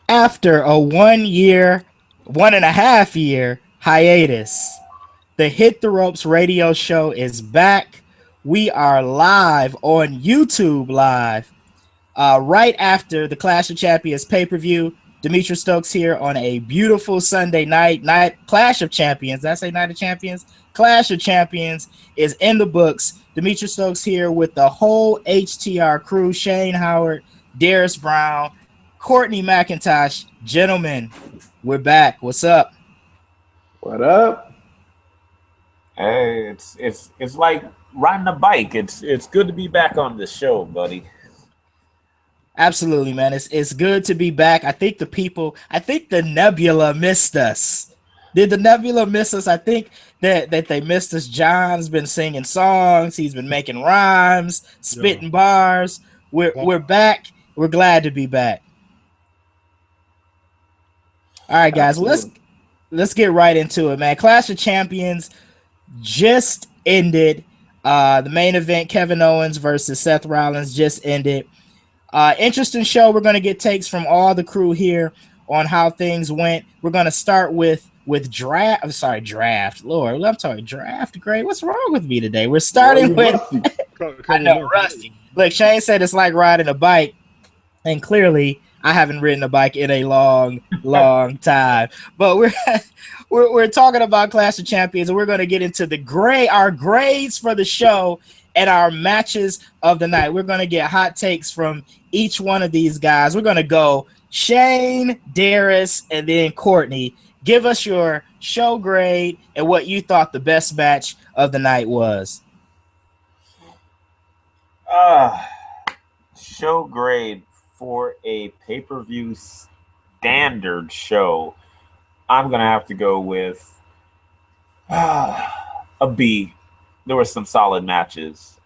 After a 1 year, 1.5 year hiatus, the Hit the Ropes radio show is back. We are live on YouTube Live right after the Clash of Champions pay-per-view. Demetrius Stokes here on a beautiful Sunday night Clash of Champions. Did I say Night of Champions? Clash of Champions is in the books. Demetrius Stokes here with the whole HTR crew: Shane Howard, Darius Brown, Courtney McIntosh. Gentlemen, we're back. What's up? What up? Hey, it's like riding a bike. It's good to be back on the show, buddy. Absolutely, man. It's good to be back. I think the Nebula missed us. Did the Nebula miss us? I think that they missed us. John's been singing songs. He's been making rhymes, spitting bars. We're back. We're glad to be back. All right, guys. Let's get right into it, man. Clash of Champions just ended. The main event, Kevin Owens versus Seth Rollins, just ended. Interesting show. We're going to get takes from all the crew here on how things went. We're going to start with draft. I'm sorry, draft. Lord, I'm sorry, draft. Great. What's wrong with me today? We're starting with. I know, rusty. Look, Shane said it's like riding a bike, and clearly I haven't ridden a bike in a long time. But we're talking about Clash of Champions, and we're going to get into our grades for the show and our matches of the night. We're going to get hot takes from each one of these guys. We're going to go Shane, Darius, and then Courtney. Give us your show grade and what you thought the best match of the night was. Show grade for a pay-per-view standard show, I'm gonna have to go with a B. There were some solid matches.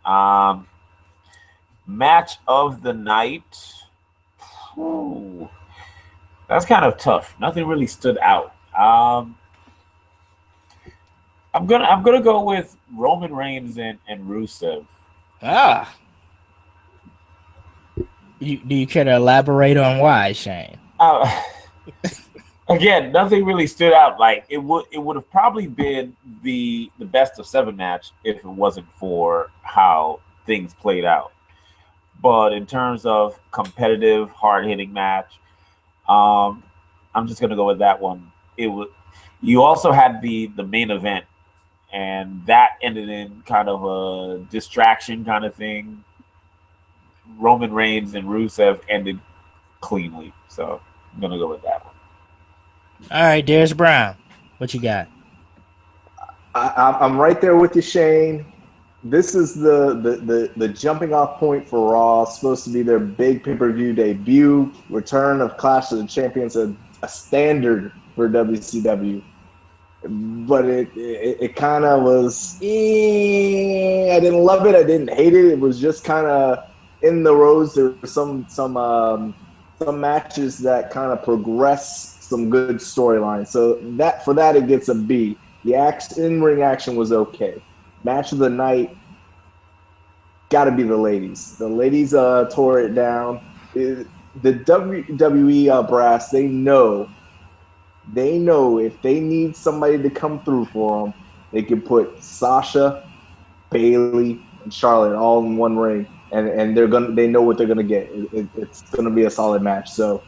Match of the night. That's kind of tough. Nothing really stood out. I'm gonna go with Roman Reigns and Rusev. Do you care to elaborate on why, Shane? Again, nothing really stood out. Like it would have probably been the best of 7 match if it wasn't for how things played out. But in terms of competitive, hard-hitting match, I'm just gonna go with that one. You also had the main event, and that ended in kind of a distraction kind of thing. Roman Reigns and Rusev ended cleanly, so I'm gonna go with that one. All right, Darius Brown, what you got? I'm right there with you, Shane. This is the jumping off point for Raw. It's supposed to be their big pay-per-view debut, return of Clash of the Champions, a standard for WCW. But it kind of was. I didn't love it. I didn't hate it. It was just kind of in the rows. There were some matches that kind of progressed some good storylines. So for that it gets a B. The in-ring action was okay. Match of the night, got to be the ladies. The ladies tore it down. The WWE brass, they know if they need somebody to come through for them, they can put Sasha, Bayley, and Charlotte all in one ring, and they know what they're gonna get. It's gonna be a solid match. So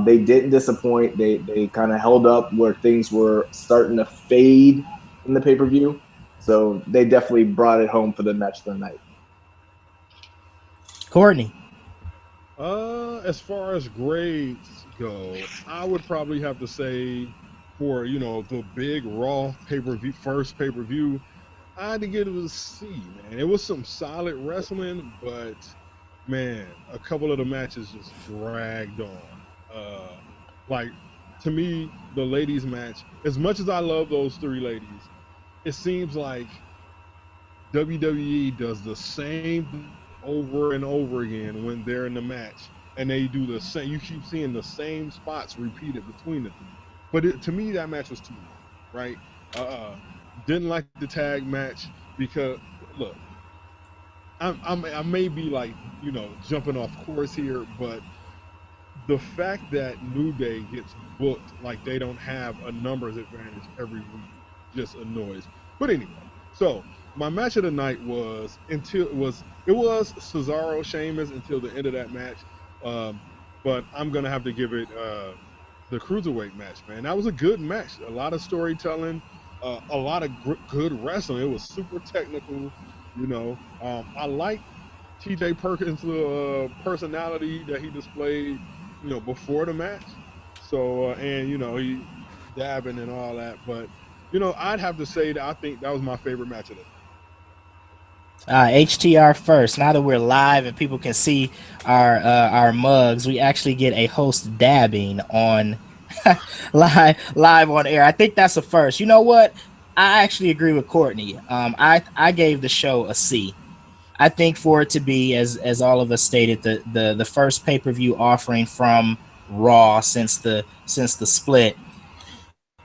they didn't disappoint. They kind of held up where things were starting to fade in the pay-per-view. So they definitely brought it home for the match of the night. Courtney. As far as grades go, I would probably have to say for the big Raw first pay-per-view, I had to give it a C, man. It was some solid wrestling, but man, a couple of the matches just dragged on. Like, to me, the ladies match, as much as I love those 3 ladies, it seems like WWE does the same over and over again when they're in the match, and they do the same. You keep seeing the same spots repeated between the 3. But to me, that match was too long, right? Didn't like the tag match because, look, I may be like, jumping off course here, but the fact that New Day gets booked like they don't have a numbers advantage every week just annoys. But anyway, so my match of the night was Cesaro Sheamus until the end of that match. But I'm gonna have to give it the cruiserweight match, man. That was a good match. A lot of storytelling, a lot of good wrestling. It was super technical. I like T.J. Perkins' personality that he displayed, before the match. So and he dabbing and all that, but I'd have to say that I think that was my favorite match of the night. HTR first. Now that we're live and people can see our mugs, we actually get a host dabbing on live on air. I think that's a first. You know what? I actually agree with Courtney. I gave the show a C. I think for it to be, as all of us stated, the first pay-per-view offering from Raw since the split.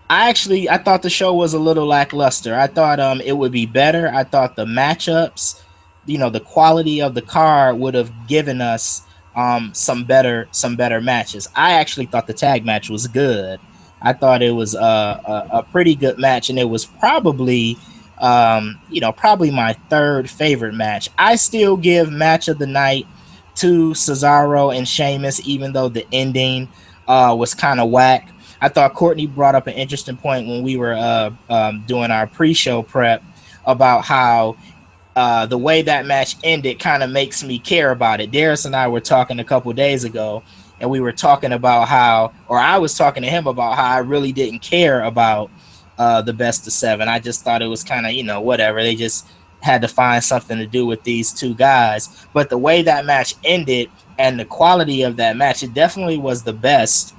I thought the show was a little lackluster. I thought it would be better. I thought the matchups, the quality of the card would have given us some better matches. I actually thought the tag match was good. I thought it was a pretty good match, and it was probably probably my third favorite match. I still give match of the night to Cesaro and Sheamus, even though the ending was kind of whack. I thought Courtney brought up an interesting point when we were doing our pre-show prep about how the way that match ended kind of makes me care about it. Darius and I were talking a couple days ago, and we were talking about I was talking to him about how I really didn't care about the best of 7. I just thought it was kind of, whatever. They just had to find something to do with these two guys. But the way that match ended and the quality of that match, it definitely was the best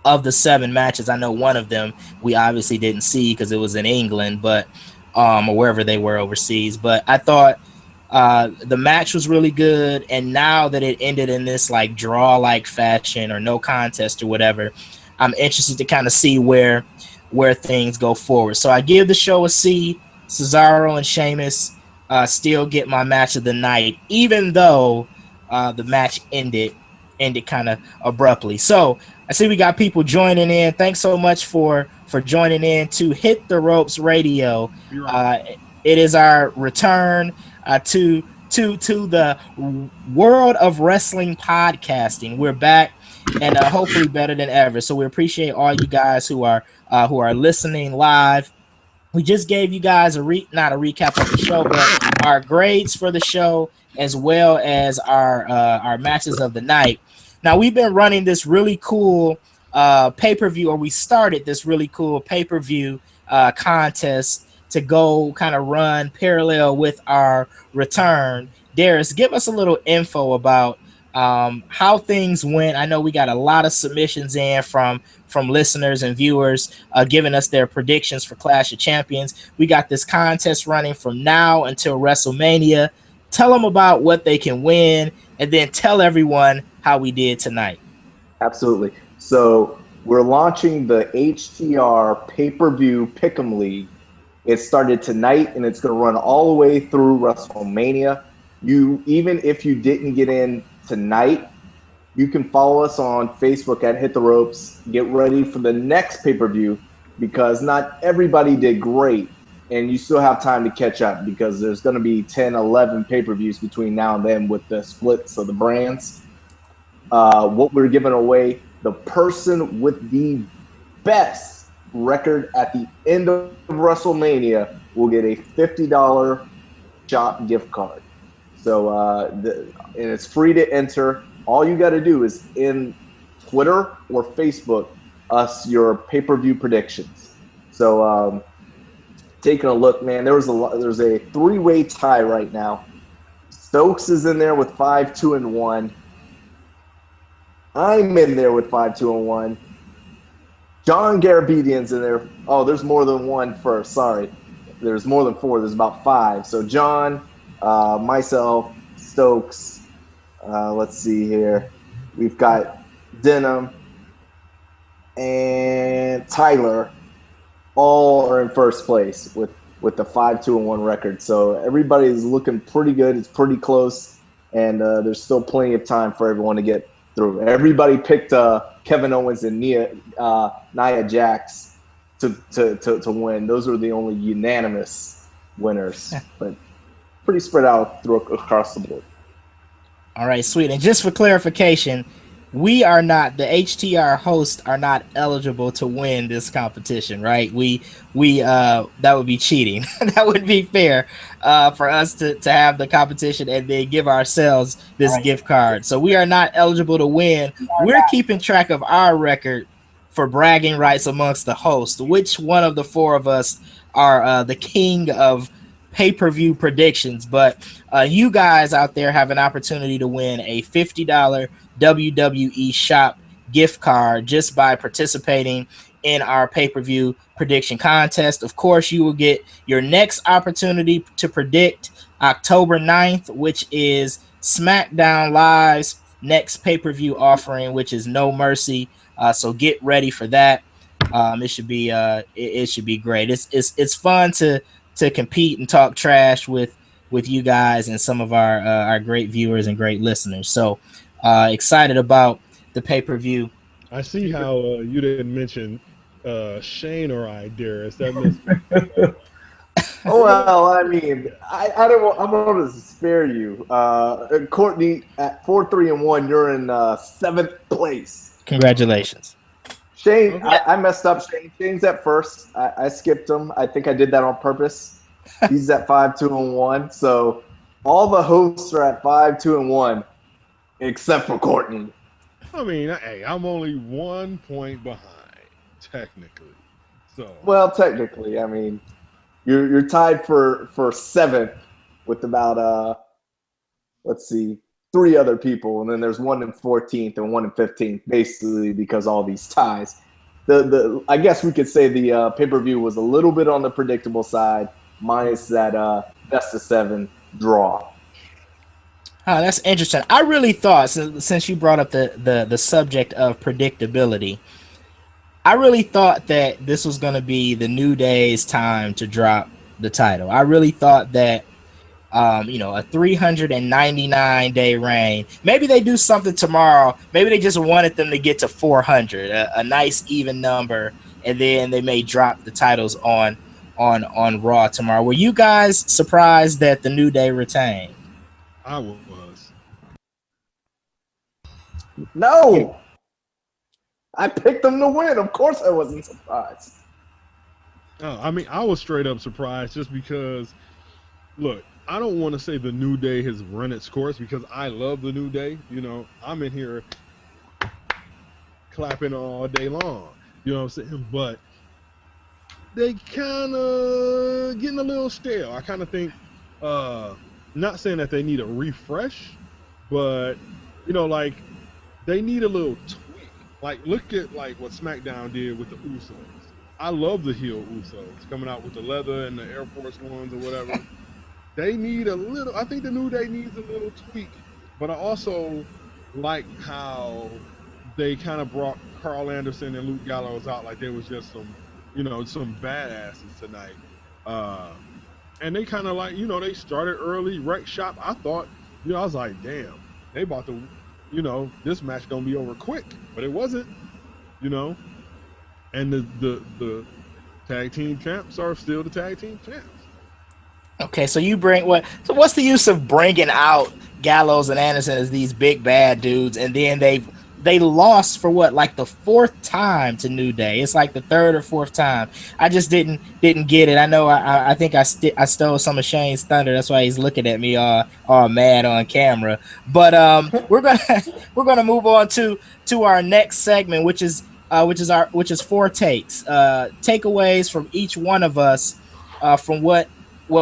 of the 7 matches. I know one of them we obviously didn't see because it was in England, but or wherever they were overseas. But I thought the match was really good, and now that it ended in this like draw-like fashion or no contest or whatever, I'm interested to kind of see where things go forward. So I give the show a C. Cesaro and Sheamus still get my match of the night, even though the match ended kind of abruptly. So I see we got people joining in. Thanks so much for joining in to Hit the Ropes Radio. It is our return to the world of wrestling podcasting. We're back, and hopefully better than ever. So we appreciate all you guys who are listening live. We just gave you guys not a recap of the show, but our grades for the show, as well as our matches of the night. Now, we've been running this really cool pay-per-view, or we started this really cool pay-per-view contest to go kind of run parallel with our return. Darius, give us a little info about how things went. I know we got a lot of submissions in from listeners and viewers giving us their predictions for Clash of Champions. We got this contest running from now until WrestleMania. Tell them about what they can win, and then tell everyone how we did tonight. Absolutely. So we're launching the HTR pay-per-view Pick'em League. It started tonight, and it's going to run all the way through WrestleMania. Even if you didn't get in tonight, you can follow us on Facebook at Hit the Ropes. Get ready for the next pay-per-view, because not everybody did great, and you still have time to catch up, because there's going to be 10, 11 pay-per-views between now and then with the splits of the brands. What we're giving away, the person with the best record at the end of WrestleMania will get a $50 shop gift card. So and it's free to enter. All you got to do is in Twitter or Facebook us your pay-per-view predictions. So taking a look, man, there's a 3-way tie right now. Stokes is in there with 5-2-1. I'm in there with 5-2-1. John Garabedian's in there. Oh, there's more than one first. Sorry. There's more than 4. There's about 5. So John, myself, Stokes, let's see here. We've got Denham and Tyler all are in first place with the 5-2-1 record. So everybody's looking pretty good. It's pretty close, and there's still plenty of time for everyone to get through. Everybody picked Kevin Owens and Nia Jax to win. Those were the only unanimous winners, but pretty spread out across the board. All right, sweet. And just for clarification, the HTR hosts are not eligible to win this competition, right? We that would be cheating. That would be fair for us to have the competition and then give ourselves this gift card. So we are not eligible to win. We're keeping track of our record for bragging rights amongst the hosts. Which one of the four of us are the king of pay-per-view predictions? But you guys out there have an opportunity to win a $50 WWE shop gift card just by participating in our pay-per-view prediction contest. Of course, you will get your next opportunity to predict October 9th, which is SmackDown Live's next pay-per-view offering, which is No Mercy. So get ready for that. It should be great. It's fun to compete and talk trash with you guys and some of our great viewers and great listeners. So excited about the pay-per-view. I see how you didn't mention Shane or I, Darius. That missed. Well, I mean, I don't want, I'm going to spare you. Courtney, at 4-3-1, you're in 7th place. Congratulations. Shane, okay. I messed up. Shane's at first. I skipped him. I think I did that on purpose. He's at 5-2-1. So all the hosts are at 5-2-1, except for Courtney. I mean, hey, I'm only 1 point behind, technically. So well, technically, I mean, you're tied for 7th with about let's see, 3 other people, and then there's one in 14th and one in 15th, basically because all these ties. I guess we could say the pay-per-view was a little bit on the predictable side, minus that best of 7 draw. Oh, that's interesting. I really thought, since you brought up the subject of predictability, I really thought that this was going to be the New Day's time to drop the title. I really thought that, a 399-day reign. Maybe they do something tomorrow. Maybe they just wanted them to get to 400, a nice even number, and then they may drop the titles on Raw tomorrow. Were you guys surprised that the New Day retained? I was. No, I picked them to win. Of course, I wasn't surprised. I mean, I was straight up surprised just because. Look, I don't want to say the New Day has run its course because I love the New Day. You know, I'm in here clapping all day long. You know what I'm saying? But they kind of getting a little stale. I kind of think, not saying that they need a refresh, but, like, they need a little tweak. Like, look at, what SmackDown did with the Usos. I love the heel Usos coming out with the leather and the Air Force Ones or whatever. They need a little, I think the New Day needs a little tweak, but I also like how they kind of brought Karl Anderson and Luke Gallows out like they was just some badasses tonight. And they kind of they started early, wreck shop. I thought, I was like, damn, they about to, this match gonna be over quick, but it wasn't, and the tag team champs are still the tag team champs. Okay, so you bring what? So what's the use of bringing out Gallows and Anderson as these big bad dudes, and then they lost for what, like the 4th time to New Day? It's like the 3rd or 4th time. I just didn't get it. I know I think I stole some of Shane's thunder. That's why he's looking at me all mad on camera. But we're gonna move on to our next segment, which is 4 takes, takeaways from each one of us from what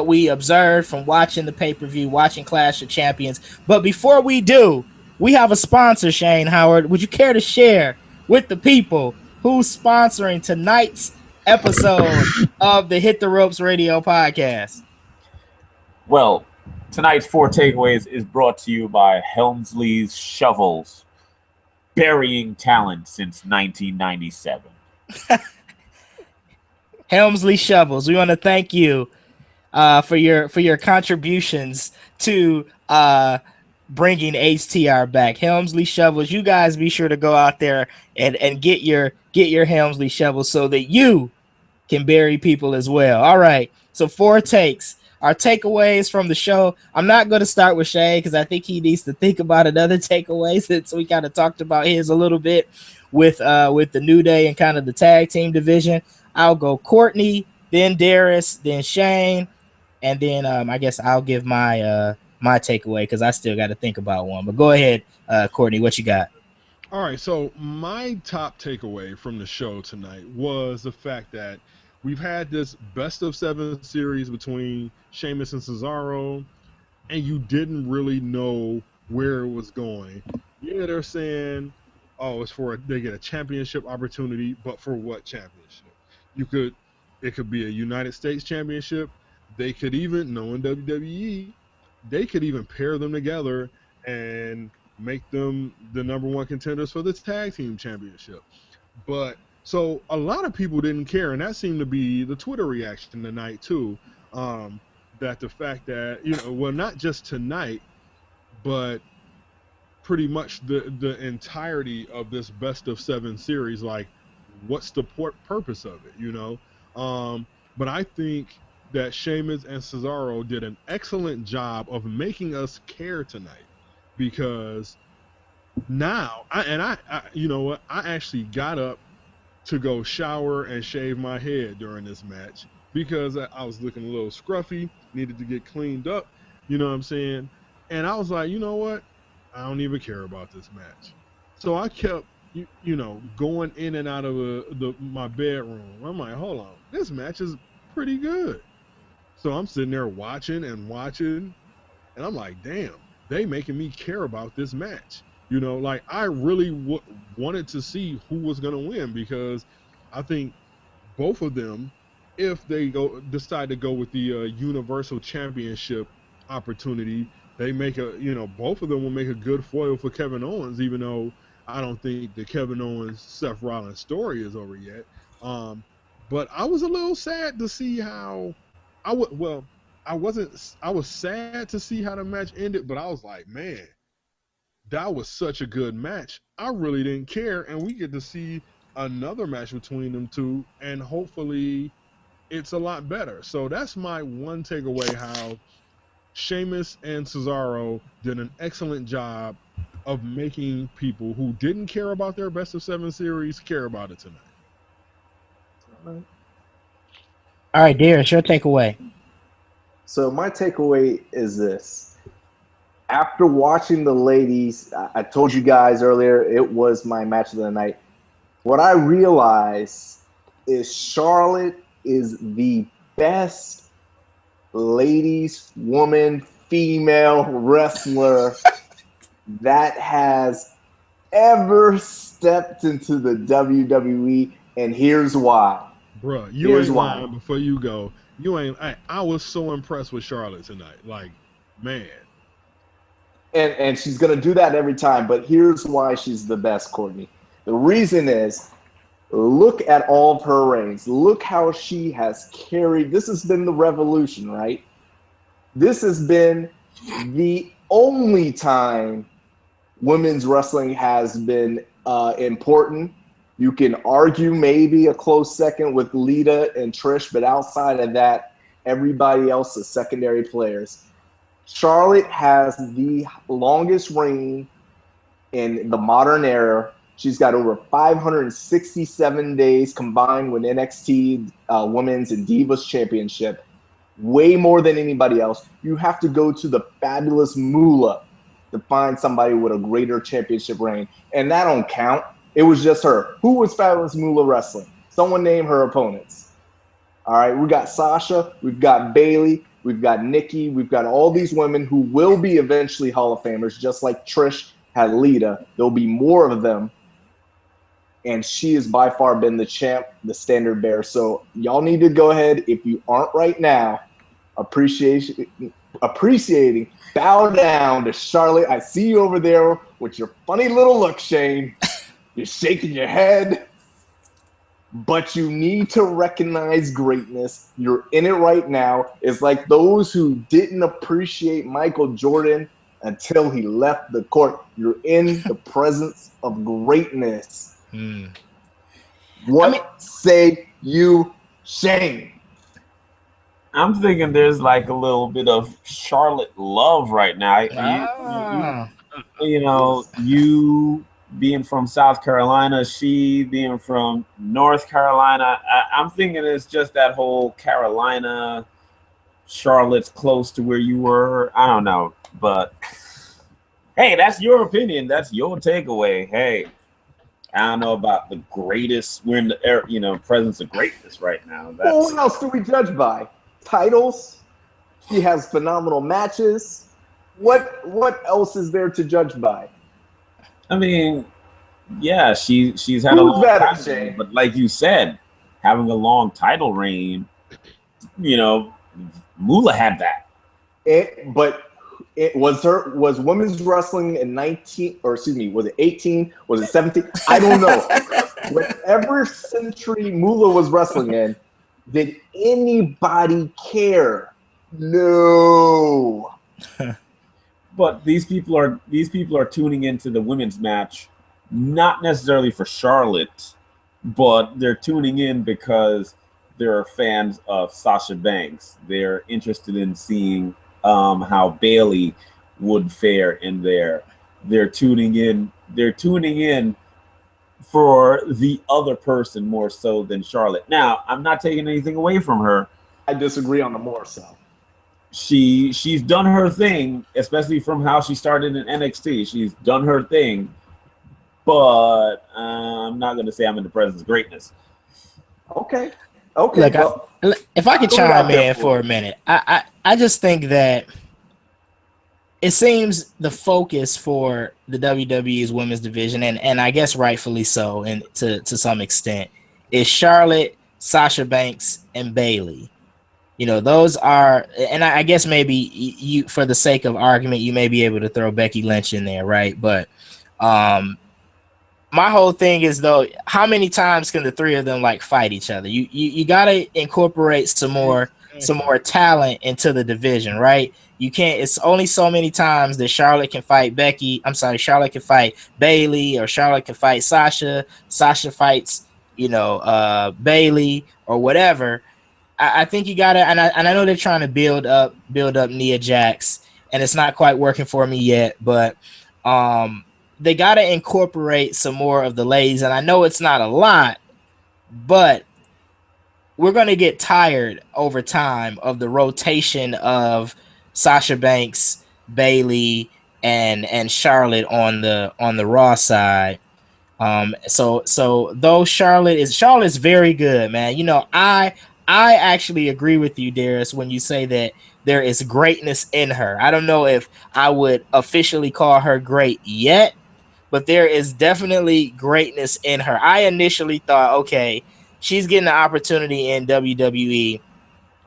we observed from watching the pay-per-view, watching Clash of Champions. But before we do, we have a sponsor, Shane Howard. Would you care to share with the people who's sponsoring tonight's episode of the Hit the Ropes Radio podcast? Well, tonight's 4 takeaways is brought to you by Helmsley's Shovels, burying talent since 1997. Helmsley Shovels, we want to thank you for your contributions to bringing HTR back. Helmsley shovels. You guys be sure to go out there and get your Helmsley shovels so that you can bury people as well. All right. So 4 takes. Our takeaways from the show. I'm not going to start with Shay because I think he needs to think about another takeaway since we kind of talked about his a little bit with the New Day and kind of the tag team division. I'll go Courtney, then Darius, then Shane, and then I guess I'll give my my takeaway because I still got to think about one. But go ahead, Courtney, what you got? All right, so my top takeaway from the show tonight was the fact that we've had this best of 7 series between Sheamus and Cesaro, and you didn't really know where it was going. Yeah, they're saying, oh, it's for they get a championship opportunity, but for what championship? It could be a United States championship. They could even, knowing WWE, they could even pair them together and make them the number 1 contenders for the tag team championship. But so a lot of people didn't care, and that seemed to be the Twitter reaction tonight too. That the fact that, well, not just tonight, but pretty much the entirety of this best of 7 series, like, what's the purpose of it, But I think that Sheamus and Cesaro did an excellent job of making us care tonight, because now I you know what, I actually got up to go shower and shave my head during this match because I was looking a little scruffy, needed to get cleaned up, you know what I'm saying? And I was like, you know what? I don't even care about this match. So I kept, going in and out of my bedroom. I'm like, hold on, this match is pretty good. So I'm sitting there watching, and I'm like, damn, they making me care about this match. Like, I really wanted to see who was going to win, because I think both of them, if they decide to go with the Universal Championship opportunity, they make both of them will make a good foil for Kevin Owens, even though I don't think the Kevin Owens Seth Rollins story is over yet. But I was a little sad to see how I was sad to see how the match ended, but I was like, man, that was such a good match. I really didn't care, and we get to see another match between them two, and hopefully it's a lot better. So that's my one takeaway, how Sheamus and Cesaro did an excellent job of making people who didn't care about their best of 7 series care about it tonight. All right, Darius, your takeaway. So my takeaway is this. After watching the ladies, I told you guys earlier, it was my match of the night. What I realized is Charlotte is the best ladies, woman, female wrestler that has ever stepped into the WWE, and here's why. Bruh, you ain't lying. Before you go, I was so impressed with Charlotte tonight. Like, man. And she's going to do that every time, but here's why she's the best, Courtney. The reason is, look at all of her reigns. Look how she has carried. This has been the revolution, right? This has been the only time women's wrestling has been important. You can argue maybe a close second with Lita and Trish, but outside of that, everybody else is secondary players. Charlotte has the longest reign in the modern era. She's got over 567 days combined with NXT Women's and Divas Championship. Way more than anybody else. You have to go to the fabulous Moolah to find somebody with a greater championship reign. And that don't count. It was just her. Who was fabulous Moolah wrestling? Someone name her opponents. All right, we got Sasha, we've got Bayley, we've got Nikki, we've got all these women who will be eventually Hall of Famers, just like Trish had Lita. There'll be more of them. And she has by far been the champ, the standard bearer. So y'all need to go ahead, if you aren't right now, appreciating, bow down to Charlotte. I see you over there with your funny little look, Shane. You're shaking your head. But you need to recognize greatness. You're in it right now. It's like those who didn't appreciate Michael Jordan until he left the court. You're in the presence of greatness. What say you, Shane? I'm thinking there's like a little bit of Charlotte love right now. You being from South Carolina, she being from North Carolina. I'm thinking it's just that whole Carolina, Charlotte's close to where you were. I don't know, but hey, that's your opinion. That's your takeaway. Hey, I don't know about the greatest. We're in the presence of greatness right now. Well, what else do we judge by? Titles. She has phenomenal matches. What else is there to judge by? I mean, yeah, she's had a long time, reign, but like you said, having a long title reign, Moolah had that. Was women's wrestling in 19, or excuse me, was it 18? Was it 17? I don't know. Whatever century Moolah was wrestling in, did anybody care? No. But these people are tuning into the women's match, not necessarily for Charlotte, but they're tuning in because they're fans of Sasha Banks. They're interested in seeing how Bayley would fare in there. They're tuning in for the other person more so than Charlotte. Now, I'm not taking anything away from her. I disagree on the more so. She's done her thing, especially from how she started in NXT. She's done her thing, but I'm not going to say I'm in the presence of greatness. Okay. Look, if I could chime in for a minute, I just think that it seems the focus for the WWE's women's division, and I guess rightfully so, and to some extent, is Charlotte, Sasha Banks, and Bayley. Those are, and I guess maybe you, for the sake of argument, you may be able to throw Becky Lynch in there, right? But my whole thing is, though, how many times can the three of them fight each other? You got to incorporate some more talent into the division, right? You can't. It's only so many times that Charlotte can fight Becky. I'm sorry, Charlotte can fight Bayley, or Charlotte can fight Sasha. Sasha fights, Bayley or whatever. I think you gotta, and I know they're trying to build up Nia Jax, and it's not quite working for me yet, but they gotta incorporate some more of the ladies, and I know it's not a lot, but we're gonna get tired over time of the rotation of Sasha Banks, Bayley, and Charlotte on the Raw side. So though Charlotte's very good, man. I actually agree with you, Darius, when you say that there is greatness in her. I don't know if I would officially call her great yet, but there is definitely greatness in her. I initially thought, okay, she's getting the opportunity in WWE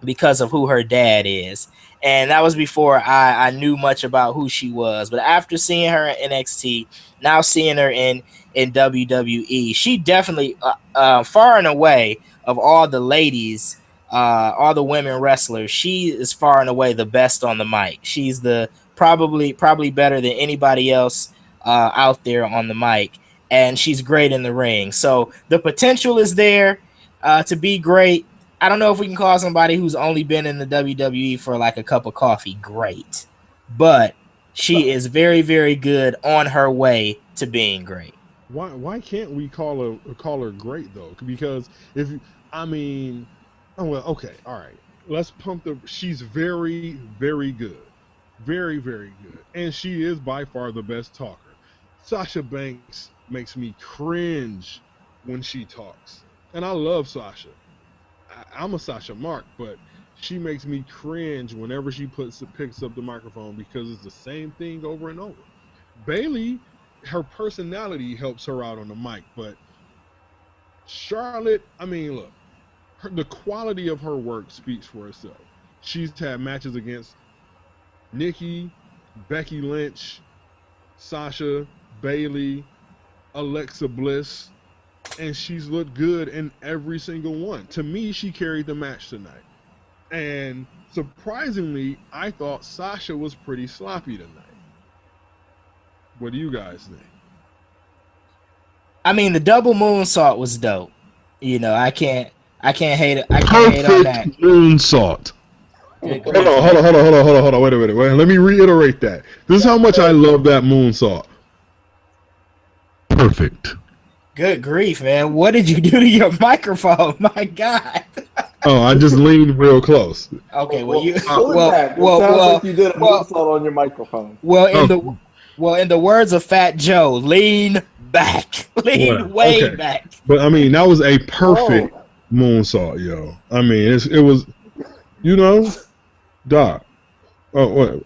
because of who her dad is. And that was before I knew much about who she was. But after seeing her in NXT, now seeing her in WWE, she definitely, far and away, of all the ladies, all the women wrestlers, she is far and away the best on the mic. She's the probably better than anybody else out there on the mic, and she's great in the ring. So the potential is there to be great. I don't know if we can call somebody who's only been in the WWE for a cup of coffee great, but she is very, very good on her way to being great. Why can't we call her great though? Because okay, all right. Let's pump she's very, very good. Very, very good. And she is by far the best talker. Sasha Banks makes me cringe when she talks. And I love Sasha. I'm a Sasha mark, but she makes me cringe whenever she picks up the microphone because it's the same thing over and over. Bayley, her personality helps her out on the mic, but Charlotte, look, the quality of her work speaks for itself. She's had matches against Nikki, Becky Lynch, Sasha, Bayley, Alexa Bliss, and she's looked good in every single one. To me, she carried the match tonight. And surprisingly, I thought Sasha was pretty sloppy tonight. What do you guys think? I mean, the double moonsault was dope. You know, I can't hate it. I can't hate on that. Perfect moonsault. Good Hold grief, on. Wait. Let me reiterate that. This is how much I love that moonsault. Perfect. Good grief, man. What did you do to your microphone? My God. Oh, I just leaned real close. Okay, well, you Pull it back. It sounds like you did a moonsault on your microphone. Well, in the words of Fat Joe, lean back. Lean way back. But I mean, that was a perfect moonsault, yo. I mean, it was, you know, Doc. Oh, what?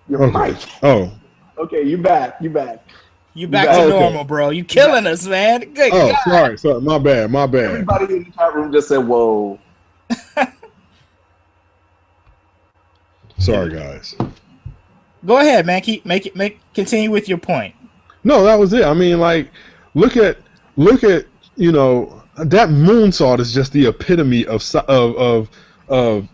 Your mic. Oh. Okay, you back. You back to normal, bro. You killing us, man. Good God. Sorry. My bad. Everybody in the chat room just said, whoa. Sorry, guys. Go ahead, man. Continue with your point. No, that was it. I mean, like, look at you know, that moonsault is just the epitome of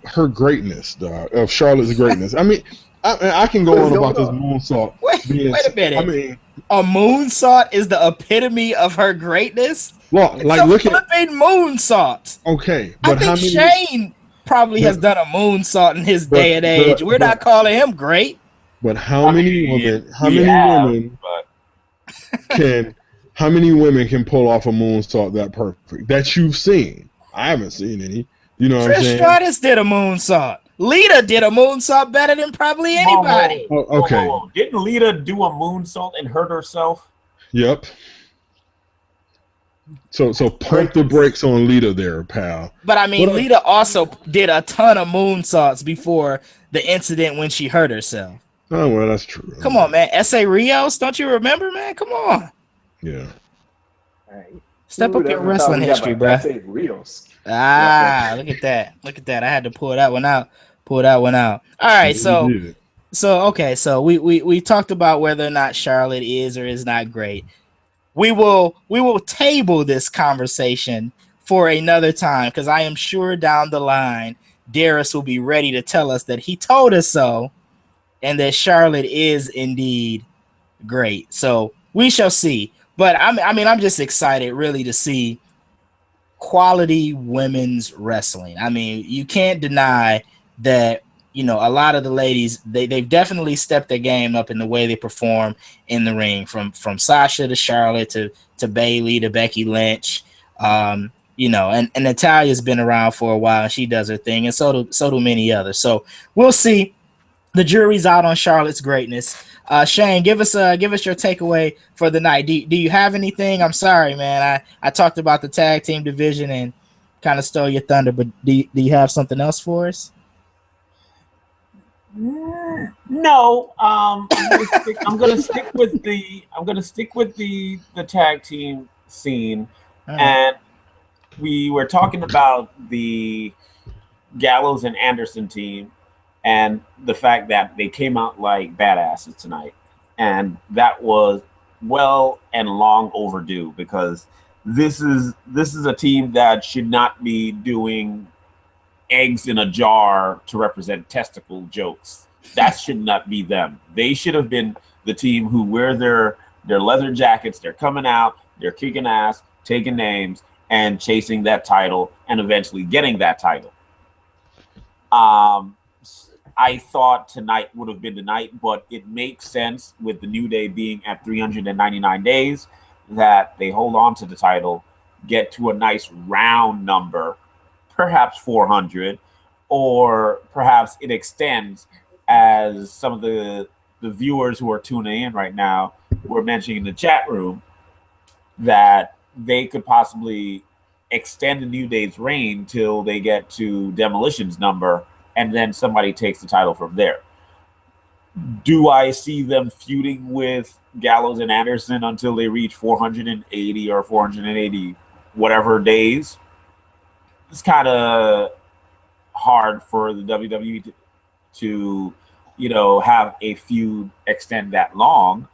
her greatness, dog, of Charlotte's greatness. I mean, I can go on about this moonsault. Wait a minute. I mean, a moonsault is the epitome of her greatness. Well, like, look at flipping moonsault. Okay, but I think Shane probably has done a moonsault in his day and age. We're not calling him great. But how many women can pull off a moonsault that perfect that you've seen? I haven't seen any. You know what I'm saying? Trish Stratus did a moonsault. Lita did a moonsault better than probably anybody. Okay. Didn't Lita do a moonsault and hurt herself? Yep. So pump the brakes on Lita there, pal. But I mean, Lita also did a ton of moonsaults before the incident when she hurt herself. Oh, well, that's true. Come on, man. S.A. Rios, don't you remember, man? Come on. Yeah. Step up your wrestling history, bro. S.A. Rios. Look at that. Look at that. I had to pull that one out. All right, so we talked about whether or not Charlotte is or is not great. We will table this conversation for another time because I am sure down the line Darius will be ready to tell us that he told us so and that Charlotte is indeed great. So we shall see. But I'm just excited really to see quality women's wrestling. I mean, you can't deny that, you know, a lot of the ladies, they've definitely stepped their game up in the way they perform in the ring, from Sasha to Charlotte to Bayley to Becky Lynch. You know, and Natalia's been around for a while and she does her thing, and so do many others. So we'll see. The jury's out on Charlotte's greatness. Shane, give us your takeaway for the night. Do you have anything? I'm sorry, man. I talked about the tag team division and kind of stole your thunder, but do you have something else for us? No. I'm gonna stick with the tag team scene. And we were talking about the Gallows and Anderson team and the fact that they came out like badasses tonight. And that was well and long overdue because this is a team that should not be doing eggs in a jar to represent testicle jokes. That should not be them. They should have been the team who wear their leather jackets. They're coming out, they're kicking ass, taking names, and chasing that title and eventually getting that title. I thought tonight would have been the night, but it makes sense with the New Day being at 399 days that they hold on to the title, get to a nice round number, perhaps 400, or perhaps it extends, as some of the viewers who are tuning in right now were mentioning in the chat room, that they could possibly extend the New Day's reign till they get to Demolition's number, and then somebody takes the title from there. Do I see them feuding with Gallows and Anderson until they reach 480 or 480 whatever days? It's kind of hard for the WWE to have a feud extend that long.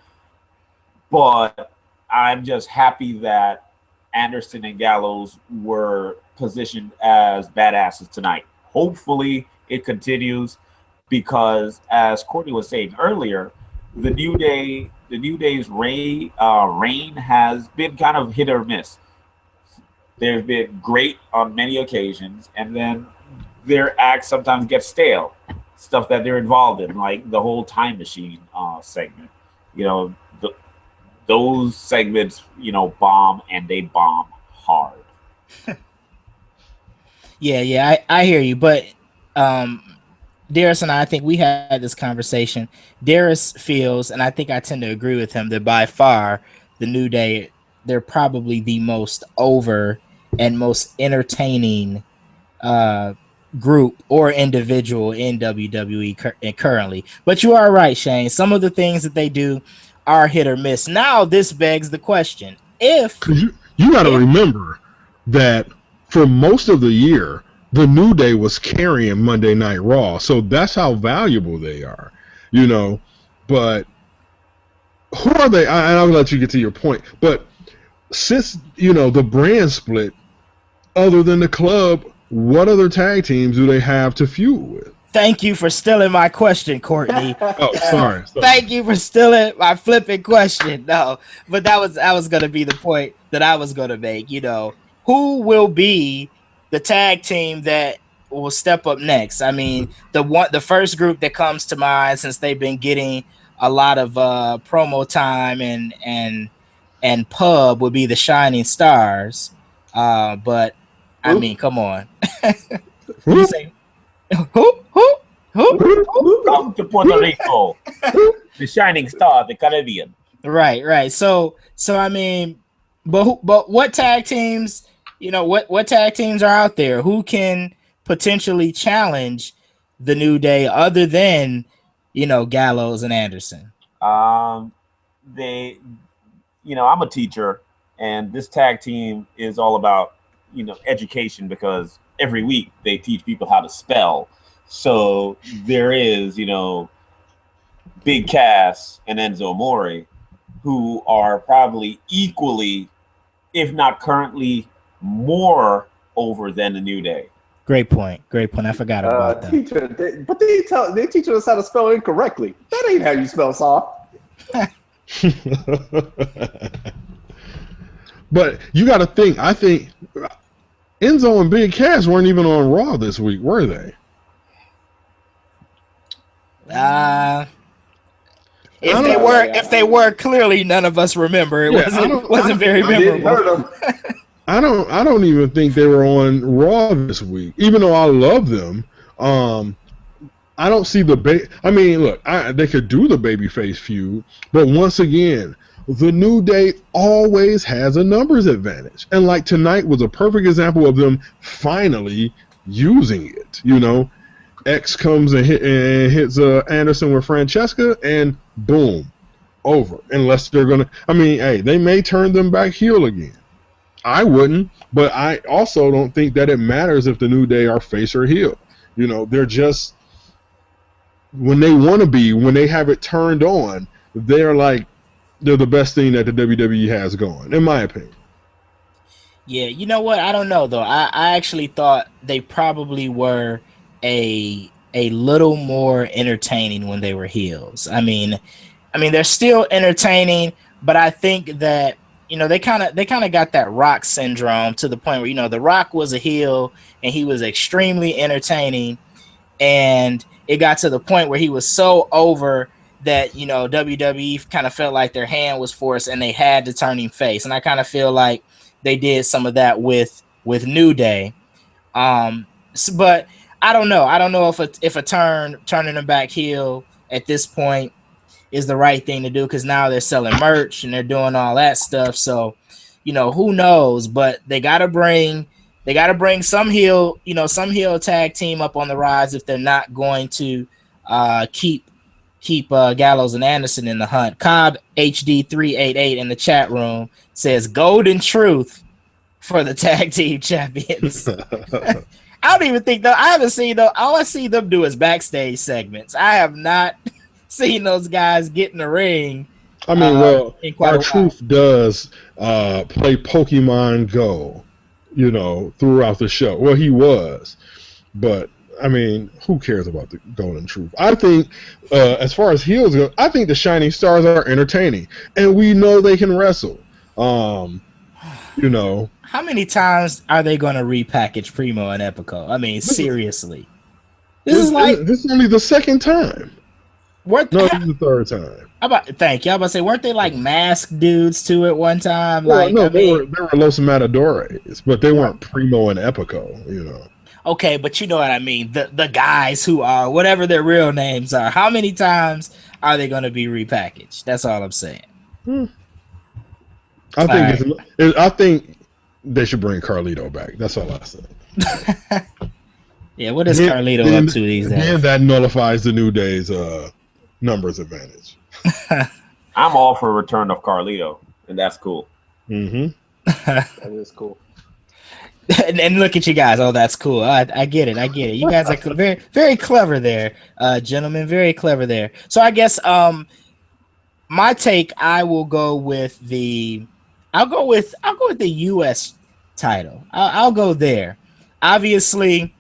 But I'm just happy that Anderson and Gallows were positioned as badasses tonight. Hopefully it continues because, as Courtney was saying earlier, the New Day the New Day's reign has been kind of hit or miss. They've been great on many occasions, and then their acts sometimes get stale. Stuff that they're involved in, like the whole time machine segment. You know, those segments, bomb, and they bomb hard. Yeah, I hear you, but Darius and I think we had this conversation. Darius feels, and I think I tend to agree with him, that by far the New Day, they're probably the most over and most entertaining group or individual in WWE currently. But you are right, Shane. Some of the things that they do are hit or miss. Now this begs the question: if you got to remember that for most of the year, the New Day was carrying Monday Night Raw, so that's how valuable they are, But who are they? I'll let you get to your point. But since the brand split, other than the club, what other tag teams do they have to feud with? Thank you for stealing my question, Courtney. Oh, sorry. Thank you for stealing my flipping question. No, but that was going to be the point that I was going to make. Who will be the tag team that will step up next? I mean, the first group that comes to mind, since they've been getting a lot of promo time and pub, would be the Shining Stars. But I mean, come on. You say who? Come to Puerto Rico, the Shining Star, the Caribbean. Right. So I mean, but what tag teams? What tag teams are out there who can potentially challenge the New Day other than Gallows and Anderson? I'm a teacher, and this tag team is all about education, because every week they teach people how to spell. So there is Big Cass and Enzo Amore, who are probably equally, if not currently, more over than the New Day. Great point. I forgot about that. They teach us how to spell incorrectly. That ain't how you spell soft. But you got to think. I think Enzo and Big Cass weren't even on Raw this week, were they? If they were, clearly none of us remember. It wasn't very memorable. I don't even think they were on Raw this week, even though I love them. I don't see I mean, look, they could do the babyface feud, but once again, the New Day always has a numbers advantage, and like tonight was a perfect example of them finally using it. X comes and hits Anderson with Francesca, and boom, over. Unless they're gonna, they may turn them back heel again. I wouldn't, but I also don't think that it matters if the New Day are face or heel. They're just, when they want to be, when they have it turned on, they're the best thing that the WWE has going, in my opinion. Yeah, you know what? I don't know though. I actually thought they probably were a little more entertaining when they were heels. I mean, they're still entertaining, but I think that they kind of got that Rock syndrome, to the point where the Rock was a heel and he was extremely entertaining, and it got to the point where he was so over that WWE kind of felt like their hand was forced and they had to turn him face. And I kind of feel like they did some of that with New Day. But I don't know. I don't know if turning them back heel at this point is the right thing to do, because now they're selling merch and they're doing all that stuff. So, who knows? But they gotta bring some heel tag team up on the rise if they're not going to keep Gallows and Anderson in the hunt. Cobb HD388 in the chat room says Golden Truth for the tag team champions. I don't even think though. I haven't seen though. All I see them do is backstage segments. I have not seen those guys get in the ring. Our Truth does play Pokemon Go, throughout the show. Well, he was, but I mean, who cares about the Golden Truth? I think, as far as heels go, I think the Shining Stars are entertaining, and we know they can wrestle. You know, how many times are they going to repackage Primo and Epico? I mean, seriously, this is only the second time. This is the third time. Thank you. I was about to say, weren't they like masked dudes too at one time? Well, like, no, they were Los Matadores, but they weren't Primo and Epico. You know. Okay, but you know what I mean. The guys who are whatever their real names are. How many times are they going to be repackaged? That's all I'm saying. I think they should bring Carlito back. That's all I said. Yeah, what is Carlito up to these days? And that nullifies the New Day's numbers advantage. I'm all for a return of Carlito, and that's cool. That is cool. And look at you guys. Oh, that's cool. I get it. You guys are very, very clever there, gentlemen. Very clever there. So I guess my take, I'll go with the U.S. title. I'll go there. Obviously,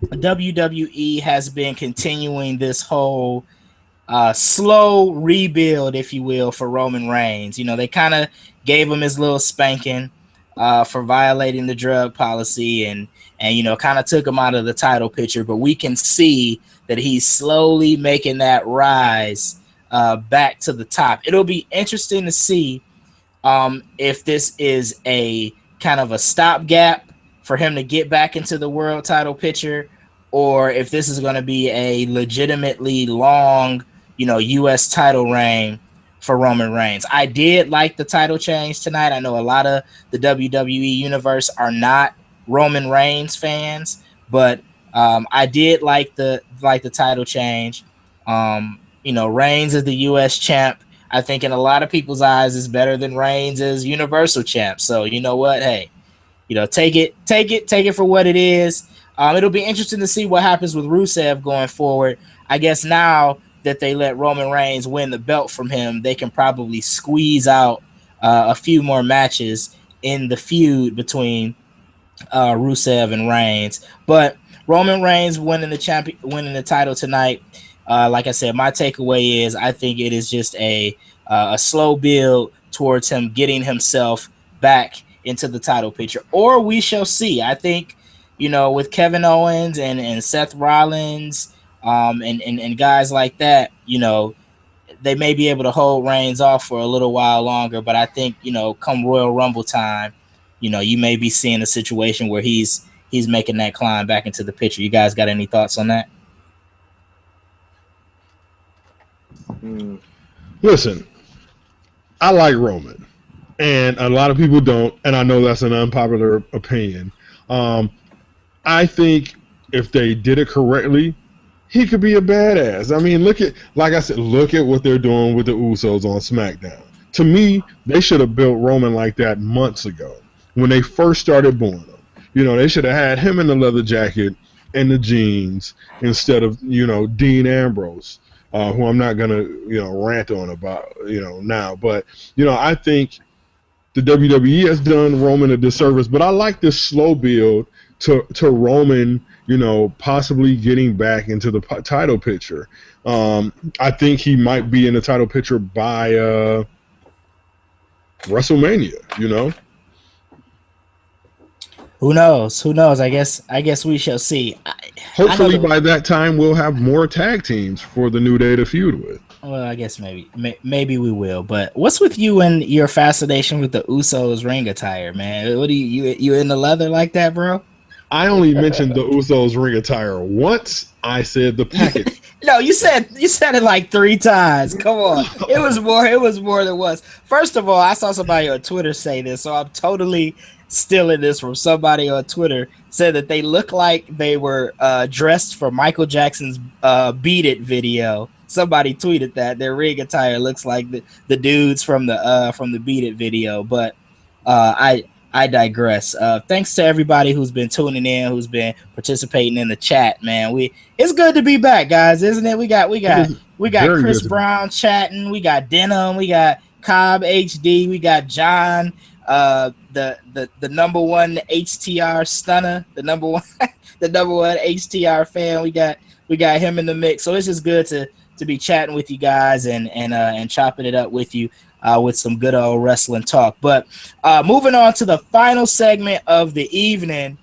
WWE has been continuing this whole slow rebuild, if you will, for Roman Reigns. You know, they kind of gave him his little spanking for violating the drug policy and you know, kind of took him out of the title picture, but we can see that he's slowly making that rise back to the top. It'll be interesting to see if this is a kind of a stopgap for him to get back into the world title picture, or if this is going to be a legitimately long, you know, U.S. title reign for Roman Reigns. I did like the title change tonight. I know a lot of the WWE universe are not Roman Reigns fans, but I did like the title change. You know, Reigns is the U.S. champ. I think in a lot of people's eyes is better than Reigns as Universal champ. So you know what? Hey, you know, take it for what it is. It'll be interesting to see what happens with Rusev going forward. I guess now that they let Roman Reigns win the belt from him, they can probably squeeze out a few more matches in the feud between Rusev and Reigns. But Roman Reigns winning the title tonight, like I said, my takeaway is I think it is just a slow build towards him getting himself back into the title picture, or we shall see. I think, you know, with Kevin Owens and Seth Rollins and guys like that, you know, they may be able to hold Reigns off for a little while longer. But I think, you know, come Royal Rumble time, you know, you may be seeing a situation where he's making that climb back into the picture. You guys got any thoughts on that? Listen, I like Roman, and a lot of people don't, and I know that's an unpopular opinion. I think if they did it correctly, he could be a badass. I mean, look at what they're doing with the Usos on SmackDown. To me, they should have built Roman like that months ago when they first started booing him. You know, they should have had him in the leather jacket and the jeans instead of, you know, Dean Ambrose, who I'm not gonna, you know, rant on about, you know, now. But, you know, I think the WWE has done Roman a disservice. But I like this slow build to Roman, you know, possibly getting back into the title picture. I think he might be in the title picture by WrestleMania, you know. Who knows? I guess we shall see. Hopefully by that time we'll have more tag teams for the New Day to feud with. Well, I guess maybe we will. But what's with you and your fascination with the Usos ring attire, man? What do you in the leather like that, bro? I only mentioned the Usos ring attire once. I said the package. No, you said it like 3 times. Come on. It was more than once. First of all, I saw somebody on Twitter say this, so I'm totally stealing this from somebody on Twitter. Said that they look like they were dressed for Michael Jackson's Beat It video. Somebody tweeted that their ring attire looks like the dudes from the Beat It video. But I digress. Thanks to everybody who's been tuning in, who's been participating in the chat, man. It's good to be back, guys, isn't it? We got Chris Brown chatting, we got Denim, we got Cobb HD, we got John, the number one HTR stunner, the number one HTR fan. We got him in the mix. So it's just good to be chatting with you guys and chopping it up with you with some good old wrestling talk. But moving on to the final segment of the evening,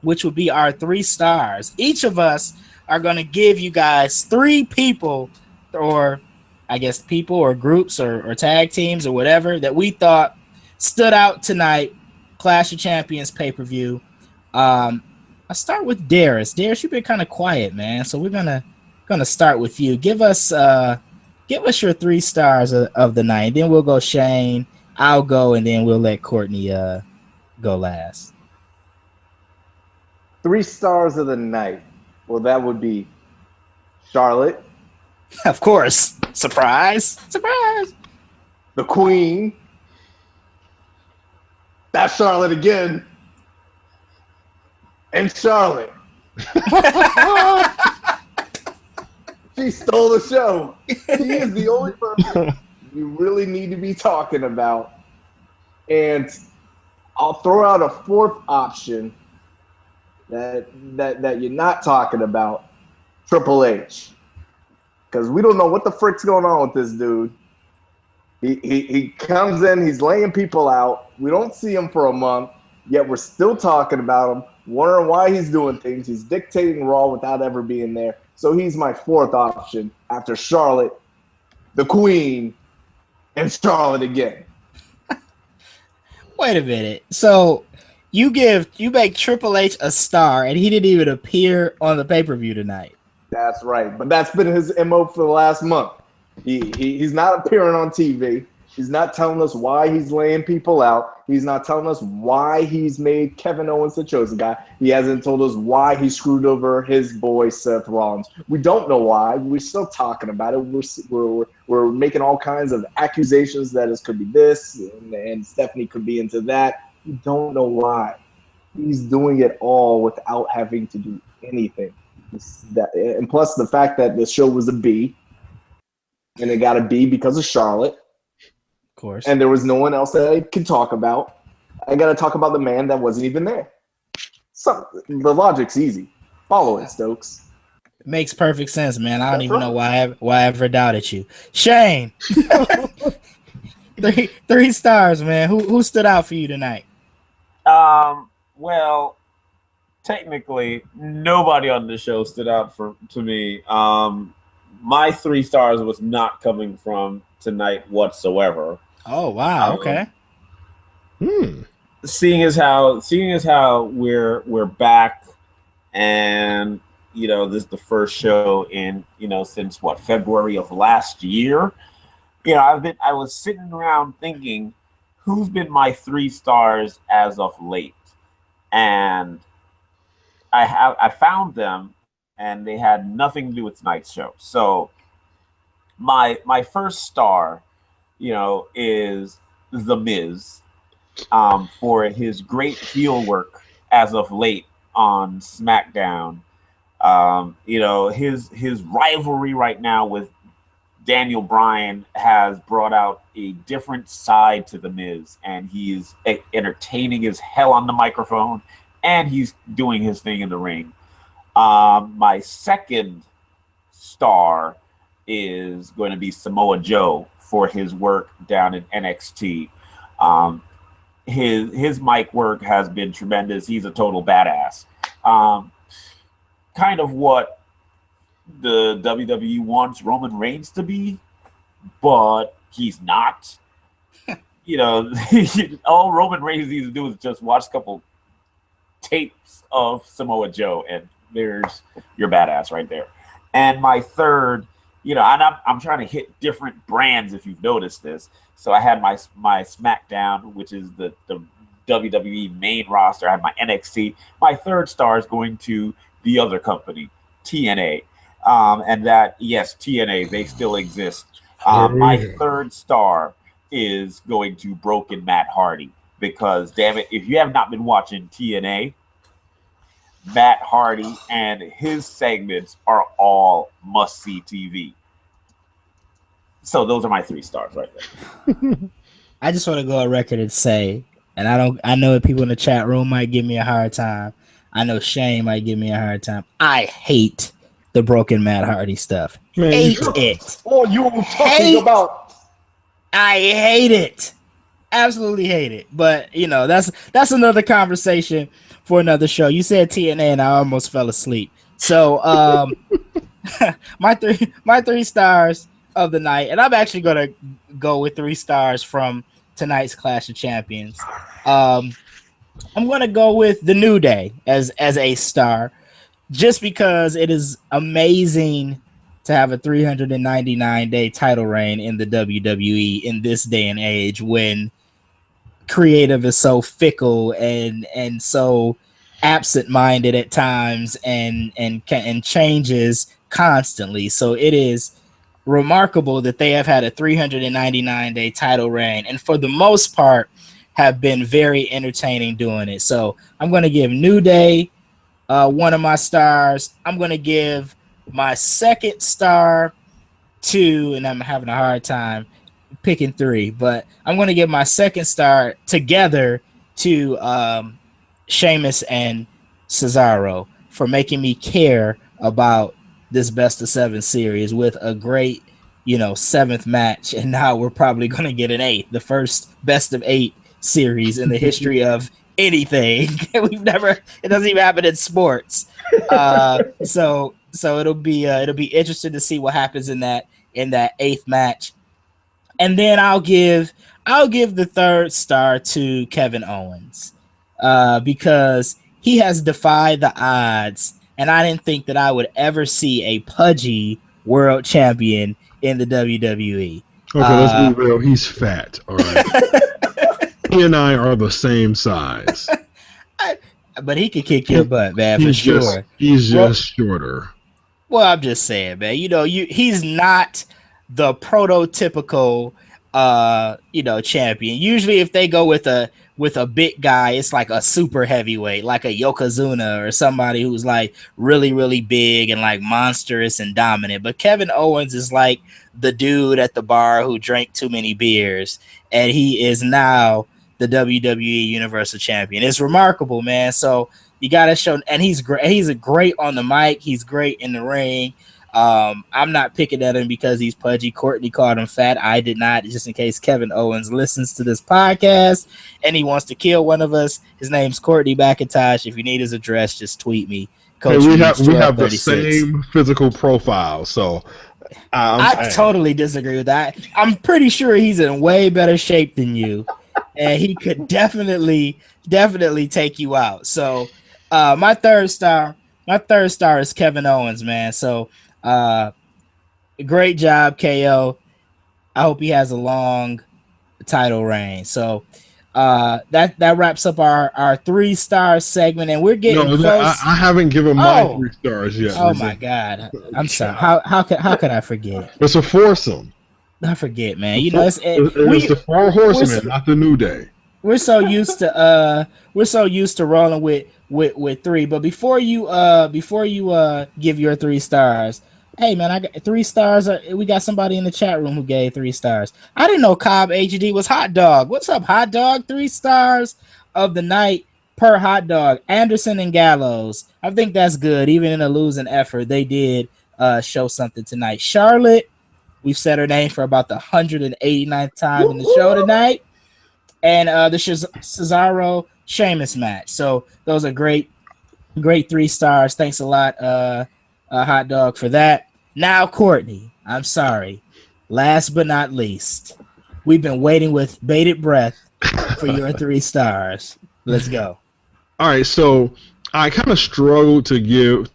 which would be our 3 stars. Each of us are going to give you guys 3 people, or I guess people or groups or tag teams or whatever that we thought stood out tonight. Clash of Champions pay-per-view. I'll start with Darius. Darius, you've been kind of quiet, man. So we're gonna start with you. Give us your 3 stars of the night. Then we'll go Shane. I'll go, and then we'll let Courtney go last. 3 stars of the night. Well, that would be Charlotte. Of course. Surprise. The Queen. That's Charlotte again. And Charlotte. She stole the show. She is the only person you really need to be talking about. And I'll throw out a 4th option that you're not talking about, Triple H. Because we don't know what the frick's going on with this dude. He comes in, he's laying people out. We don't see him for a month, yet we're still talking about him, wondering why he's doing things. He's dictating Raw without ever being there. So he's my 4th option after Charlotte, the Queen, and Charlotte again. Wait a minute. So you make Triple H a star, and he didn't even appear on the pay-per-view tonight. That's right. But that's been his MO for the last month. He's not appearing on TV. He's not telling us why he's laying people out. He's not telling us why he's made Kevin Owens the chosen guy. He hasn't told us why he screwed over his boy Seth Rollins. We don't know why. We're still talking about it. We're making all kinds of accusations that it could be this and Stephanie could be into that. We don't know why. He's doing it all without having to do anything. And plus the fact that the show was a B, and it got a B because of Charlotte. Of course. And there was no one else that I could talk about. I got to talk about the man that wasn't even there. The logic's easy. Follow it, Stokes. It makes perfect sense, man. I don't even know why I ever doubted you. Shane. 3 stars, man. Who stood out for you tonight? Well, technically, nobody on the show stood out to me. My 3 stars was not coming from tonight whatsoever. Oh wow! Okay. Seeing as how we're back, and this is the first show in since February of last year. I was sitting around thinking, who's been my 3 stars as of late, and I found them, and they had nothing to do with tonight's show. So my first star, is The Miz, for his great heel work as of late on SmackDown. His rivalry right now with Daniel Bryan has brought out a different side to The Miz, and he's entertaining as hell on the microphone, and he's doing his thing in the ring. My second star is going to be Samoa Joe for his work down in NXT. His mic work has been tremendous. He's a total badass. Kind of what the WWE wants Roman Reigns to be, but he's not. All Roman Reigns needs to do is just watch a couple tapes of Samoa Joe, and there's your badass right there. And my third, and I'm trying to hit different brands, if you've noticed this. So I had my SmackDown, which is the WWE main roster. I had my NXT. My third star is going to the other company, TNA. And that, yes, TNA, they still exist. My third star is going to Broken Matt Hardy, because, damn it, if you have not been watching TNA, Matt Hardy and his segments are all must-see TV. So those are my 3 stars right there. I just want to go on record and say and I know that people in the chat room might give me a hard time. I know Shane might give me a hard time. I hate the broken Matt Hardy stuff. Man, Hate it. Oh, you talking about? I hate it. Absolutely hate it. But you know, that's another conversation for another show. You said TNA and I almost fell asleep. So my three stars of the night, and I'm actually gonna go with 3 stars from tonight's Clash of Champions. I'm gonna go with the New Day as a star, just because it is amazing to have a 399-day title reign in the WWE in this day and age, when creative is so fickle and so absent-minded at times and changes constantly. So it is remarkable that they have had a 399-day title reign, and for the most part have been very entertaining doing it. So I'm going to give New Day one of my stars. I'm going to give my second star to, and I'm having a hard time picking 3, but I'm going to give my second star together to Sheamus and Cesaro for making me care about this best of 7 series with a great, 7th match, and now we're probably going to get an 8th, the first best of 8 series in the history of anything. It doesn't even happen in sports. So it'll be interesting to see what happens in that 8th match. And then I'll give the 3rd star to Kevin Owens, because he has defied the odds, and I didn't think that I would ever see a pudgy world champion in the WWE. Okay, let's be real. He's fat. All right. He and I are the same size. But he can kick your butt, man, for sure. He's just shorter. Well, I'm just saying, man. He's not the prototypical champion. Usually if they go with a big guy, it's like a super heavyweight, like a Yokozuna or somebody who's like really, really big and like monstrous and dominant. But Kevin Owens is like the dude at the bar who drank too many beers, and he is now the WWE Universal Champion. It's remarkable, man. So you got to show, and he's great. He's great on the mic. He's great in the ring. I'm not picking at him because he's pudgy. Courtney called him fat. I did not, just in case Kevin Owens listens to this podcast and he wants to kill one of us. His name's Courtney McIntosh. If you need his address, just tweet me. Coach, we have the same physical profile, so I totally disagree with that. I'm pretty sure he's in way better shape than you, and he could definitely take you out. So my third star is Kevin Owens, man. So great job, KO. I hope he has a long title reign. So that wraps up our 3-star segment, and we're getting close. I haven't given my 3 stars yet. Oh my God, I'm sorry. How could I forget? It's a foursome. I forget, man. It's the 4 horsemen, not the New Day. We're so used to rolling with 3. But before you give your 3 stars, hey man, I got 3 stars. We got somebody in the chat room who gave 3 stars. I didn't know Cobb HD was Hot Dog. What's up, Hot Dog? 3 stars of the night per Hot Dog. Anderson and Gallows. I think that's good. Even in a losing effort, they did show something tonight. Charlotte, we've said her name for about the 189th time in the show tonight. And the Cesaro Sheamus match. So those are great 3 stars. Thanks a lot, Hot Dog, for that. Now, Courtney, I'm sorry. Last but not least, we've been waiting with bated breath for your 3 stars. Let's go. All right, so I kind of struggled to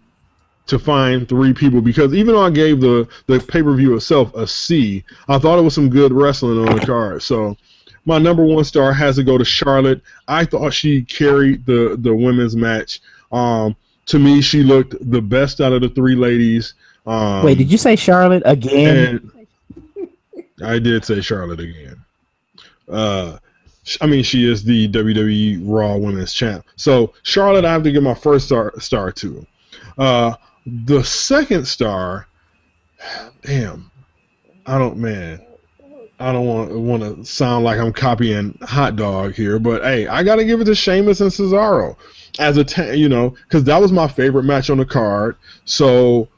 find 3 people, because even though I gave the pay-per-view itself a C, I thought it was some good wrestling on the card. So my number 1 star has to go to Charlotte. I thought she carried the women's match. To me, she looked the best out of the 3 ladies. Wait, did you say Charlotte again? I did say Charlotte again. I mean, she is the WWE Raw Women's Champ. So Charlotte, I have to give my first star to. The second star, damn, I don't, man. I don't want to sound like I'm copying Hot Dog here, but hey, I got to give it to Sheamus and Cesaro as because that was my favorite match on the card. So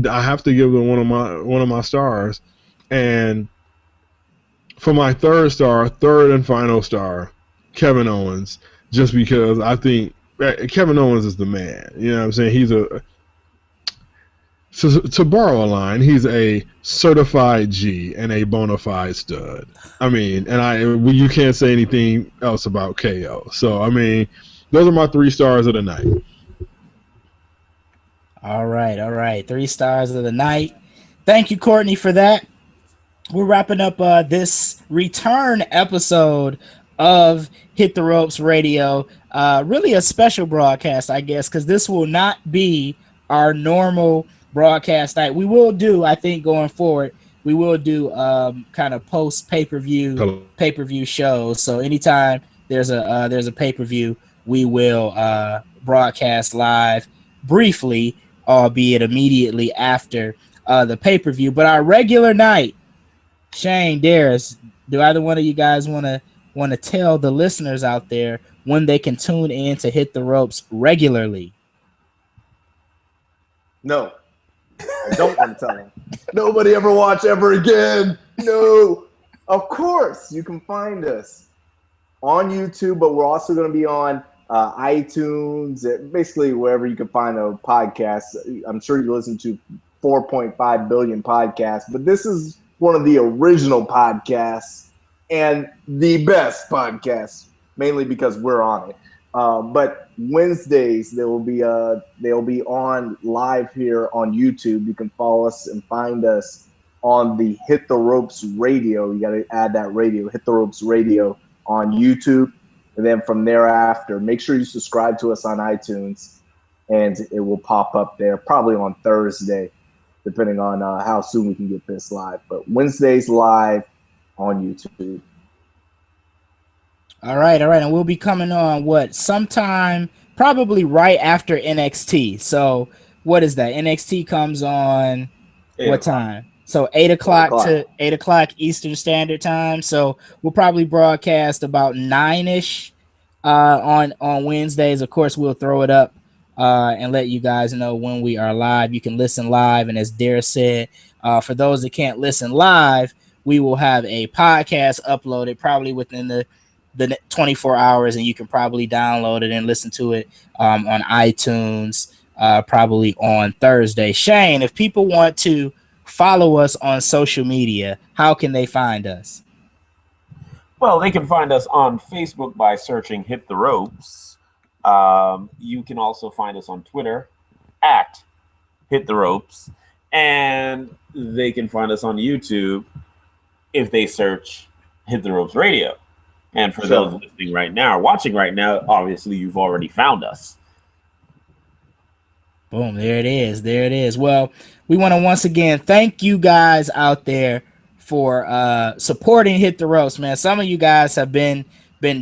I have to give them one of my stars. And for my third and final star, Kevin Owens, just because I think Kevin Owens is the man. You know what I'm saying? He's to borrow a line, he's a certified G and a bona fide stud. I mean, you can't say anything else about KO. So, I mean, those are my 3 stars of the night. All right. 3 stars of the night. Thank you, Courtney, for that. We're wrapping up this return episode of Hit the Ropes Radio. Really a special broadcast, I guess, because this will not be our normal broadcast night. We will do, I think, going forward, we will do kind of post pay-per-view shows. So anytime there's a pay-per-view, we will broadcast live briefly, albeit immediately after the pay-per-view. But our regular night, Shane, Darius, do either one of you guys want to tell the listeners out there when they can tune in to Hit the Ropes regularly? No. I don't want to tell them. Nobody ever watch ever again. No. Of course, you can find us on YouTube, but we're also going to be on iTunes, basically wherever you can find a podcast. I'm sure you listen to 4.5 billion podcasts, but this is one of the original podcasts and the best podcasts, mainly because we're on it. But Wednesdays they'll be on live here on YouTube. You can follow us and find us on the Hit the Ropes Radio. You got to add that radio, Hit the Ropes Radio on YouTube, and then from thereafter, make sure you subscribe to us on iTunes, and it will pop up there probably on Thursday, depending on how soon we can get this live. But Wednesdays live on YouTube. All right, and we'll be coming on sometime probably right after NXT. So what is that? NXT comes on what time? So 8 o'clock Eastern Standard Time. So we'll probably broadcast about 9ish on Wednesdays. Of course, we'll throw it up and let you guys know when we are live. You can listen live, and as Darius said, for those that can't listen live, we will have a podcast uploaded probably within the 24 hours, and you can probably download it and listen to it on iTunes probably on Thursday. Shane, if people want to follow us on social media, how can they find us? Well, they can find us on Facebook by searching Hit the Ropes. You can also find us on Twitter at Hit the Ropes, and they can find us on YouTube if they search Hit the Ropes Radio. And for those listening right now, watching right now, obviously you've already found us. Boom, there it is. Well, we want to once again thank you guys out there for supporting Hit the Ropes, man. Some of you guys have been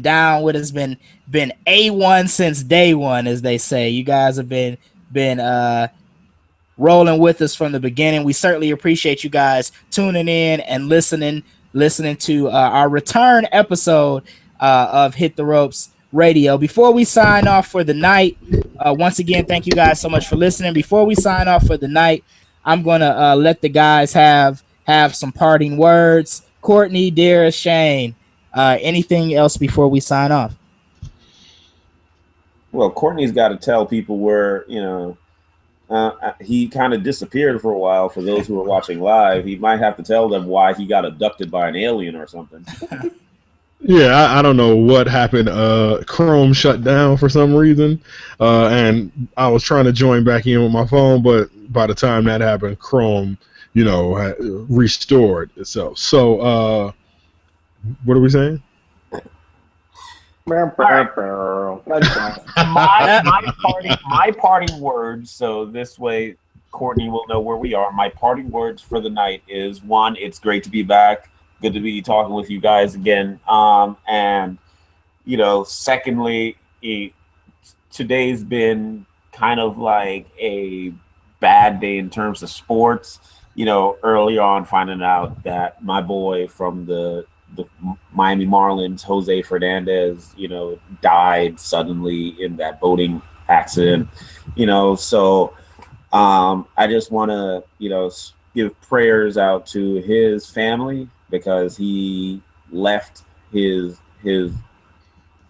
down with us, been A1 since day one, as they say. You guys have been rolling with us from the beginning. We certainly appreciate you guys tuning in and listening to our return episode of Hit the Ropes Radio. Before we sign off for the night, once again, thank you guys so much for listening. Before we sign off for the night, I'm going to let the guys have some parting words. Courtney, Darius, Shane, anything else before we sign off? Well, Courtney's got to tell people where, he kind of disappeared for a while. For those who are watching live, he might have to tell them why he got abducted by an alien or something. Yeah, I don't know what happened. Chrome shut down for some reason, and I was trying to join back in with my phone, but by the time that happened, Chrome, had restored itself. So, what are we saying? My parting words, so this way Courtney will know where we are. My parting words for the night is, one, it's great to be back. Good to be talking with you guys again. And, secondly, today's been kind of like a bad day in terms of sports. early on finding out that my boy from the Miami Marlins, Jose Fernandez, died suddenly in that boating accident. So I just want to, give prayers out to his family because he left his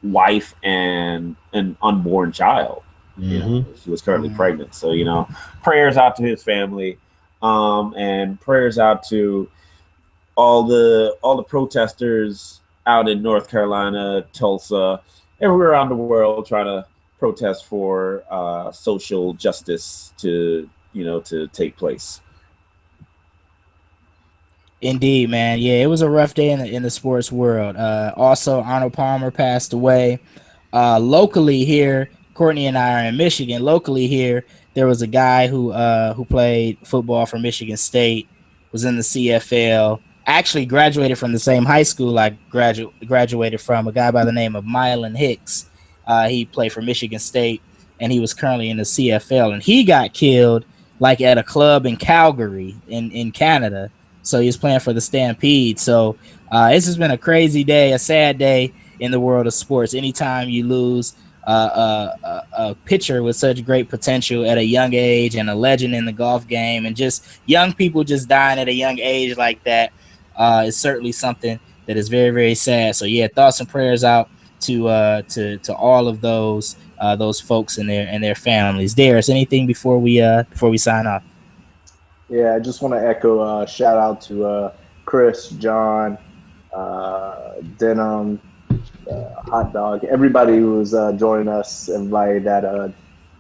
wife and an unborn child. She was currently pregnant. So, prayers out to his family, and prayers out to all the protesters out in North Carolina, Tulsa, everywhere around the world trying to protest for social justice to take place. Indeed, man. Yeah, it was a rough day in the sports world. Also, Arnold Palmer passed away. Locally here, Courtney and I are in Michigan. Locally here, there was a guy who played football for Michigan State, was in the CFL, actually graduated from the same high school I graduated from, a guy by the name of Mylan Hicks. He played for Michigan State, and he was currently in the CFL, and he got killed like at a club in Calgary in Canada. So he was playing for the Stampede. So it's just been a crazy day, a sad day in the world of sports. Anytime you lose a pitcher with such great potential at a young age and a legend in the golf game, and just young people just dying at a young age like that, is certainly something that is very, very sad. So yeah, thoughts and prayers out to all of those folks and their families. Darius, anything before we sign off? Yeah, I just want to echo shout out to Chris, John, Denim, Hot Dog, everybody who was joining us, everybody that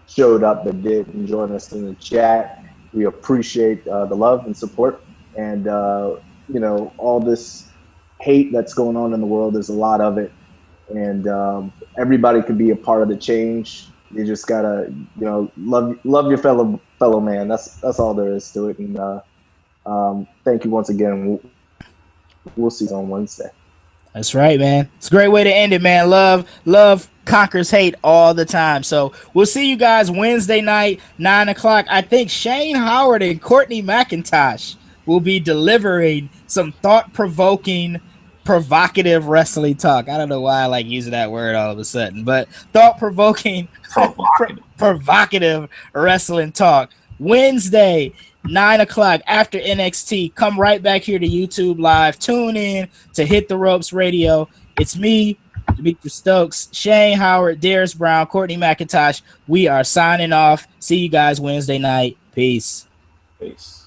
showed up that did and join us in the chat. We appreciate the love and support, and all this hate that's going on in the world. There's a lot of it, and everybody can be a part of the change. You just gotta love your fellow man. That's all there is to it. And thank you once again. We'll see you on Wednesday. That's right, man. It's a great way to end it, man. Love conquers hate all the time. So we'll see you guys Wednesday night, 9:00. I think Shane Howard and Courtney McIntosh will be delivering some thought-provoking, provocative wrestling talk. I don't know why I like using that word all of a sudden, but thought-provoking, provocative wrestling talk. Wednesday, 9:00 after NXT. Come right back here to YouTube Live. Tune in to Hit the Ropes Radio. It's me, Demetrius Stokes, Shane Howard, Darius Brown, Courtney McIntosh. We are signing off. See you guys Wednesday night. Peace. Peace.